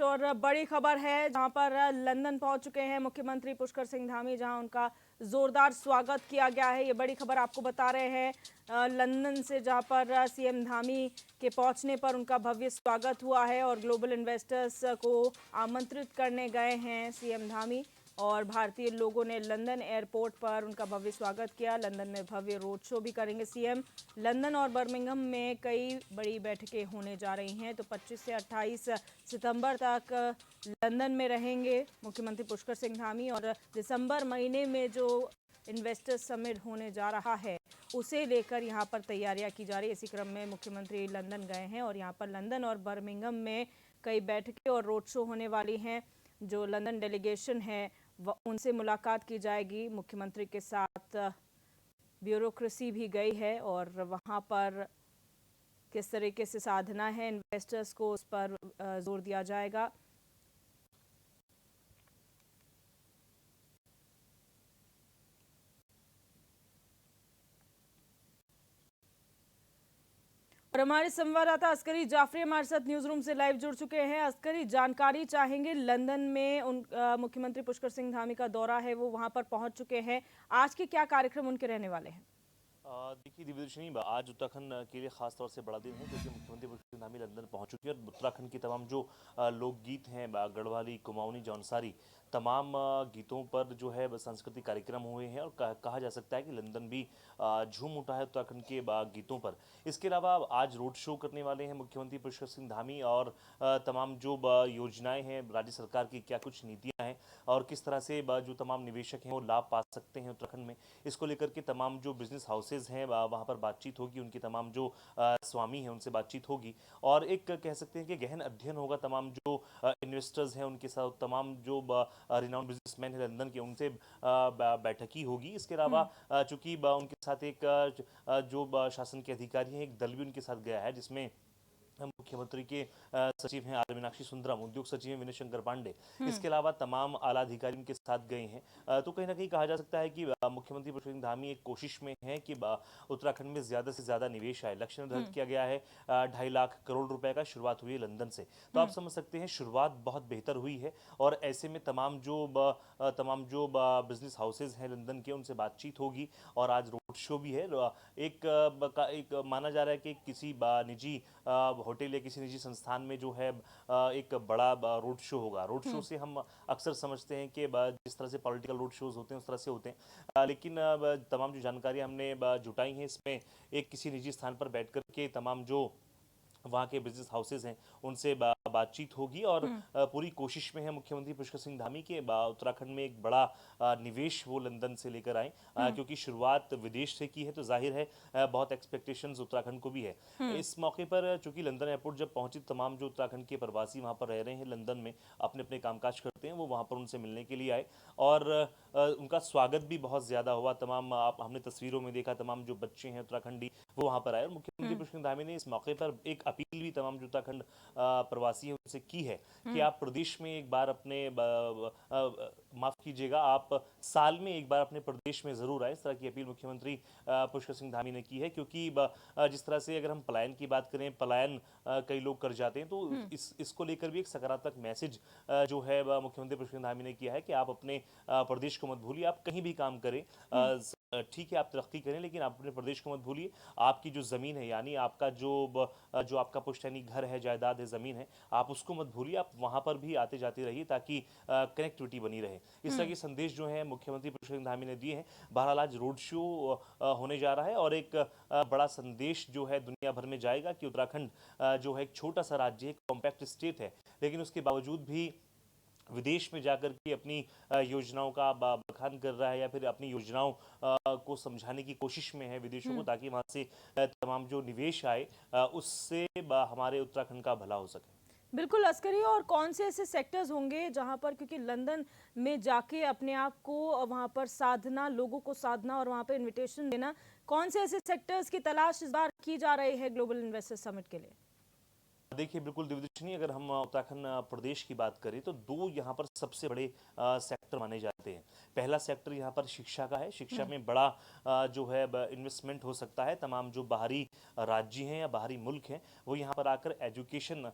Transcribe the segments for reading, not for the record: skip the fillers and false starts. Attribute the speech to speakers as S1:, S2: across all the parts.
S1: और बड़ी खबर है जहां पर लंदन पहुंच चुके हैं मुख्यमंत्री पुष्कर सिंह धामी, जहां उनका जोरदार स्वागत किया गया है। ये बड़ी खबर आपको बता रहे हैं लंदन से, जहां पर सीएम धामी के पहुंचने पर उनका भव्य स्वागत हुआ है और ग्लोबल इन्वेस्टर्स को आमंत्रित करने गए हैं सीएम धामी। और भारतीय लोगों ने लंदन एयरपोर्ट पर उनका भव्य स्वागत किया। लंदन में भव्य रोड शो भी करेंगे सीएम। लंदन और बर्मिंघम में कई बड़ी बैठकें होने जा रही हैं, तो 25 से 28 सितंबर तक लंदन में रहेंगे मुख्यमंत्री पुष्कर सिंह धामी। और दिसंबर महीने में जो इन्वेस्टर्स समिट होने जा रहा है उसे लेकर यहाँ पर तैयारियां की जा रही है। इसी क्रम में मुख्यमंत्री लंदन गए हैं और यहाँ पर लंदन और बर्मिंघम में कई बैठकें और रोड शो होने वाली हैं। जो लंदन डेलीगेशन है उनसे मुलाकात की जाएगी। मुख्यमंत्री के साथ ब्यूरोक्रेसी भी गई है और वहाँ पर किस तरीके से साधना है इन्वेस्टर्स को, उस पर जोर दिया जाएगा। और हमारे संवाददाता अस्करी जाफरी हमारे साथ न्यूज रूम से लाइव जुड़ चुके हैं। अस्करी, जानकारी चाहेंगे, लंदन में मुख्यमंत्री पुष्कर सिंह धामी का दौरा है, वो वहां पर पहुंच चुके हैं। आज के क्या कार्यक्रम उनके रहने वाले हैं?
S2: देखिए दिव्यदर्शनी, आज उत्तराखंड के लिए खास तौर से बड़ा दिन है क्योंकि मुख्यमंत्री पुष्कर सिंह धामी लंदन पहुंच चुके हैं और उत्तराखंड की तमाम जो लोकगीत हैं, गढ़वाली, कुमाऊनी, जौनसारी, तमाम गीतों पर जो है सांस्कृतिक कार्यक्रम हुए हैं और कहा जा सकता है कि लंदन भी झूम उठा है उत्तराखंड के गीतों पर। इसके अलावा आज रोड शो करने वाले हैं मुख्यमंत्री पुष्कर सिंह धामी और तमाम जो योजनाएं हैं राज्य सरकार की, क्या कुछ नीतियां हैं और किस तरह से जो तमाम निवेशक हैं वो लाभ पा सकते हैं उत्तराखंड में, इसको लेकर के तमाम जो बिजनेस हाउसेज हैं वहाँ पर बातचीत होगी। उनकी तमाम जो स्वामी हैं उनसे बातचीत होगी और एक कह सकते हैं कि गहन अध्ययन होगा। तमाम जो इन्वेस्टर्स हैं उनके साथ, तमाम जो रिनाउंड बिजनेसमैन हैं लंदन के, उनसे बैठक ही होगी। इसके अलावा चूंकि उनके साथ एक जो शासन के अधिकारी हैं, एक दल भी उनके साथ गया है जिसमें मुख्यमंत्री के सचिव हैं आर मीनाक्षी सुंदरम, उद्योग सचिव हैं विनय शंकर पांडे, इसके अलावा तमाम आला अधिकारी उनके साथ गए हैं। तो कहीं ना कहीं कहा जा सकता है कि मुख्यमंत्री पुष्कर सिंह धामी एक कोशिश में है कि उत्तराखंड में ज्यादा से ज्यादा निवेश आए। लक्ष्य निर्धारित किया गया है 2.5 लाख करोड़ रुपए का। शुरुआत हुई है लंदन से, तो आप समझ सकते हैं शुरुआत बहुत बेहतर हुई है। और ऐसे में तमाम जो बिजनेस हाउसेज हैं लंदन के, उनसे बातचीत होगी और आज रोड शो भी है। एक माना जा रहा है कि किसी निजी होटल या किसी निजी संस्थान में जो है एक बड़ा रोड शो होगा। रोड शो से हम अक्सर समझते हैं कि जिस तरह से पॉलिटिकल रोड शोज होते हैं उस तरह से होते हैं, लेकिन तमाम जो जानकारी हमने जुटाई है इसमें एक किसी निजी स्थान पर बैठ कर के तमाम जो वहाँ के बिजनेस हाउसेज हैं उनसे बातचीत होगी और पूरी कोशिश में है मुख्यमंत्री पुष्कर सिंह धामी के उत्तराखंड में एक बड़ा निवेश वो लंदन से लेकर आए, क्योंकि शुरुआत विदेश से की है तो जाहिर है बहुत एक्सपेक्टेशंस उत्तराखंड को भी है। इस मौके पर चूंकि लंदन एयरपोर्ट जब पहुंची, तमाम जो उत्तराखंड के प्रवासी वहाँ पर रह रहे हैं लंदन में, अपने अपने कामकाज करते हैं, वो वहाँ पर उनसे मिलने के लिए आए और उनका स्वागत भी बहुत ज़्यादा हुआ। तमाम हमने तस्वीरों में देखा, तमाम जो बच्चे हैं उत्तराखंडी वो वहाँ पर आए और मुख्यमंत्री पुष्कर सिंह धामी ने इस मौके पर एक अपील भी तमाम जो उत्तराखंड प्रवासी हैं उनसे की है कि आप प्रदेश में एक बार अपने माफ कीजिएगा, आप साल में एक बार अपने प्रदेश में जरूर आए। इस तरह की अपील मुख्यमंत्री पुष्कर सिंह धामी ने की है, क्योंकि जिस तरह से अगर हम पलायन की बात करें, पलायन कई लोग कर जाते हैं, तो इसको लेकर भी एक सकारात्मक मैसेज जो है मुख्यमंत्री पुष्कर सिंह धामी ने किया है कि आप अपने प्रदेश को मत भूलिए। आप कहीं भी काम करें, ठीक है आप तरक्की करें, लेकिन आप अपने प्रदेश को मत भूलिए। आपकी जो ज़मीन है, यानी आपका जो आपका पुश्तैनी घर है, जायदाद है, ज़मीन है, आप उसको मत भूलिए। आप वहाँ पर भी आते जाते रहिए ताकि कनेक्टिविटी बनी रहे। इस तरह के संदेश जो है मुख्यमंत्री पुष्कर सिंह धामी ने दिए हैं। बहरहाल आज रोड शो होने जा रहा है और एक बड़ा संदेश जो है दुनिया भर में जाएगा कि उत्तराखंड जो है एक छोटा सा राज्य है, कॉम्पैक्ट स्टेट है, लेकिन उसके बावजूद भी विदेश में जाकर के अपनी योजनाओं का बखान कर रहा है या फिर अपनी योजनाओं को समझाने की कोशिश में है विदेशों को, ताकि वहाँ से तमाम जो निवेश आए उससे हमारे उत्तराखंड का भला हो सके।
S1: बिल्कुल अस्करी, और कौन से ऐसे सेक्टर्स होंगे जहां पर, क्योंकि लंदन में जाके अपने आप को वहां पर साधना, लोगों को साधना और वहां पर इनविटेशन देना, कौन से ऐसे सेक्टर्स की तलाश इस बार की जा रही है ग्लोबल इन्वेस्टर समिट के लिए?
S2: देखिए बिल्कुल दिव्यदर्शनी, अगर हम उत्तराखंड प्रदेश की बात करें तो दो यहाँ पर सबसे बड़े सेक्टर माने जाते हैं। पहला सेक्टर यहाँ पर शिक्षा का है। शिक्षा में बड़ा जो है इन्वेस्टमेंट हो सकता है। तमाम जो बाहरी राज्य हैं या बाहरी मुल्क हैं वो यहाँ पर आकर एजुकेशन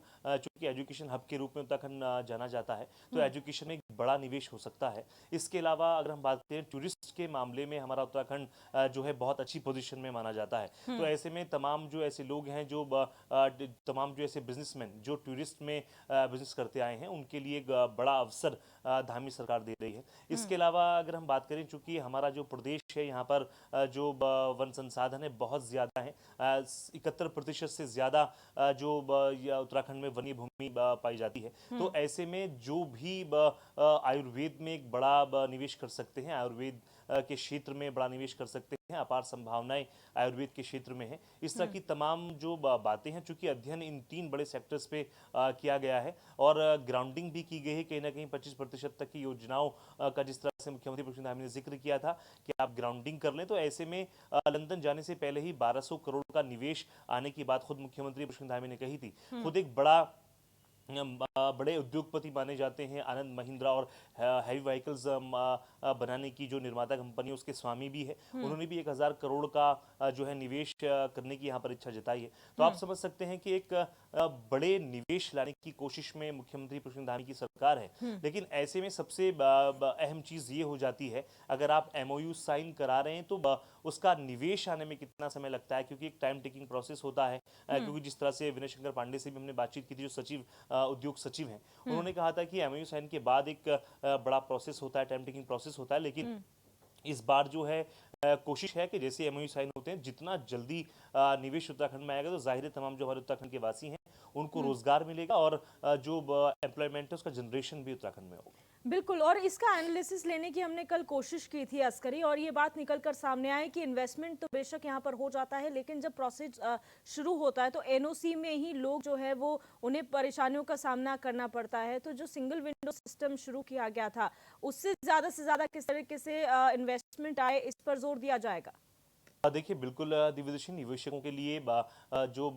S2: कि एजुकेशन हब के रूप में उत्तराखंड जाना जाता है, तो एजुकेशन में एक बड़ा निवेश हो सकता है। इसके अलावा अगर हम बात करें टूरिस्ट के मामले में, हमारा उत्तराखंड जो है बहुत अच्छी पोजीशन में माना जाता है। तो ऐसे में तमाम जो ऐसे लोग हैं जो तमाम जो ऐसे बिजनेसमैन जो टूरिस्ट में बिजनेस करते आए हैं, उनके लिए एक बड़ा अवसर धामी सरकार दे रही है। इसके अलावा अगर हम बात करें, चूंकि हमारा जो प्रदेश है यहाँ पर जो वन संसाधन है बहुत ज़्यादा है, 71% से ज़्यादा जो उत्तराखंड में वन्य भूमि पाई जाती है। तो ऐसे में जो भी आयुर्वेद में एक बड़ा निवेश कर सकते हैं, आयुर्वेद के क्षेत्र में बड़ा निवेश कर सकते हैं, अपार संभावनाएं आयुर्वेद के क्षेत्र में है। इस तरह की तमाम जो बातें हैं, चूंकि अध्ययन इन 3 बड़े सेक्टर्स पे किया गया है और ग्राउंडिंग भी की गई है कहीं ना कहीं 25% तक की योजनाओं का, जिस तरह से मुख्यमंत्री पुष्कर धामी ने जिक्र किया था कि आप ग्राउंडिंग कर लें। तो ऐसे में लंदन जाने से पहले ही 1200 करोड़ का निवेश आने की बात खुद मुख्यमंत्री पुष्कर धामी ने कही थी। खुद एक बड़े उद्योगपति माने जाते हैं, आनंद महिंद्रा और हैवी व्हीकल्स बनाने की जो निर्माता कंपनी है उसके स्वामी भी है। उन्होंने भी 1000 करोड़ का जो है निवेश करने की यहाँ पर इच्छा जताई है। तो आप समझ सकते हैं कि एक बड़े निवेश लाने की कोशिश में मुख्यमंत्री पुष्कर धामी की सरकार है। लेकिन ऐसे में सबसे अहम चीज ये हो जाती है, अगर आप एमओयू साइन करा रहे हैं तो उसका निवेश आने में कितना समय लगता है, क्योंकि एक टाइम टेकिंग प्रोसेस होता है। क्योंकि जिस तरह से विनय शंकर पांडे से भी हमने बातचीत की थी, जो सचिव उद्योग सचिव हैं, उन्होंने कहा था कि एमओयू साइन के बाद एक बड़ा प्रोसेस होता है, टाइम टेकिंग प्रोसेस होता है। लेकिन इस बार जो है कोशिश है कि जैसे एमओयू साइन होते हैं, जितना जल्दी निवेश उत्तराखंड में आएगा तो जाहिर है तमाम जो हमारे उत्तराखंड के वासी हैं उनको रोजगार मिलेगा और जो एम्प्लॉयमेंट है उसका जनरेशन भी उत्तराखंड में होगा।
S1: बिल्कुल, और इसका एनालिसिस लेने की हमने कल कोशिश की थी अस्करी, और ये बात निकल कर सामने आई कि इन्वेस्टमेंट तो बेशक यहाँ पर हो जाता है, लेकिन जब प्रोसेस शुरू होता है तो एनओसी में ही लोग जो है वो उन्हें परेशानियों का सामना करना पड़ता है। तो जो सिंगल विंडो सिस्टम शुरू किया गया था, उससे ज़्यादा किस तरीके से इन्वेस्टमेंट आए, इस पर जोर दिया जाएगा।
S2: देखिए बिल्कुल दिव्यदर्शी निवेशकों के लिए जो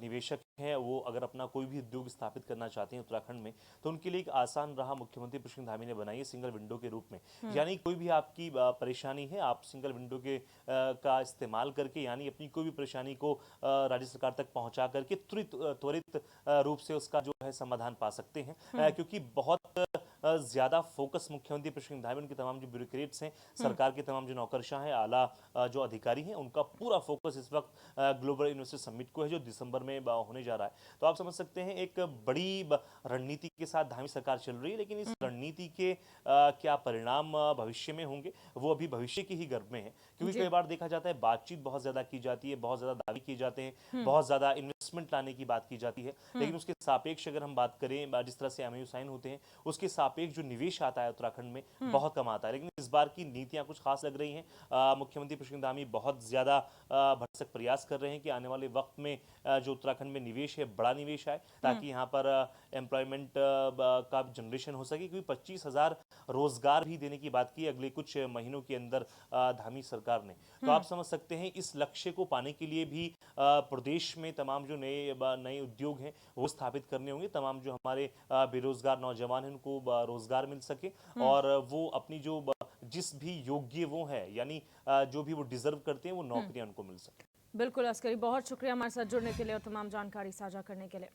S2: निवेशक हैं वो अगर अपना कोई भी उद्योग स्थापित करना चाहते हैं उत्तराखंड में, तो उनके लिए एक आसान राह मुख्यमंत्री पुष्कर धामी ने बनाई है सिंगल विंडो के रूप में। यानी कोई भी आपकी परेशानी है, आप सिंगल विंडो के का इस्तेमाल करके, यानी अपनी कोई भी परेशानी को राज्य सरकार तक पहुंचा करके त्वरित रूप से उसका जो है समाधान पा सकते हैं। क्योंकि बहुत ज्यादा फोकस मुख्यमंत्री पुष्कर धामी, उनके तमाम जो ब्यूरोक्रेट्स हैं, सरकार के तमाम जो नौकरशाह हैं, आला जो अधिकारी हैं, उनका पूरा फोकस इस वक्त ग्लोबल इन्वेस्टर समिट को है जो दिसंबर में होने जा रहा है। तो आप समझ सकते हैं एक बड़ी रणनीति के साथ धामी सरकार चल रही है, लेकिन इस रणनीति के क्या परिणाम भविष्य में होंगे वो अभी भविष्य की ही गर्भ में है। क्योंकि कई बार देखा जाता है बातचीत बहुत ज्यादा की जाती है, बहुत ज्यादा दावे किए जाते हैं, बहुत ज्यादा इन्वेस्टमेंट लाने की बात की जाती है, लेकिन उसके सापेक्ष अगर हम बात करें, जिस तरह से एमओयू साइन होते हैं उसके सापेक्ष जो निवेश आता है उत्तराखंड में बहुत कम आता है। लेकिन इस बार की नीतियां कुछ खास लग रही हैं। मुख्यमंत्री पुष्कर धामी बहुत ज्यादा भरसक प्रयास कर रहे हैं कि आने वाले वक्त में जो उत्तराखंड में निवेश है बड़ा निवेश आए, ताकि यहाँ पर एम्प्लॉयमेंट का जनरेशन हो सके। क्योंकि 25,000 रोजगार भी देने की बात की अगले कुछ महीनों के अंदर धामी सरकार ने। तो आप समझ सकते हैं इस लक्ष्य को पाने के लिए भी प्रदेश में तमाम जो नए उद्योग हैं वो स्थापित करने होंगे। तमाम जो हमारे बेरोजगार नौजवान हैं उनको रोजगार मिल सके और वो अपनी जो जिस भी योग्य वो है, यानी जो भी वो डिजर्व करते हैं वो नौकरियां उनको मिल सके।
S1: बिल्कुल अस्करी, बहुत शुक्रिया हमारे साथ जुड़ने के लिए और तमाम जानकारी साझा करने के लिए।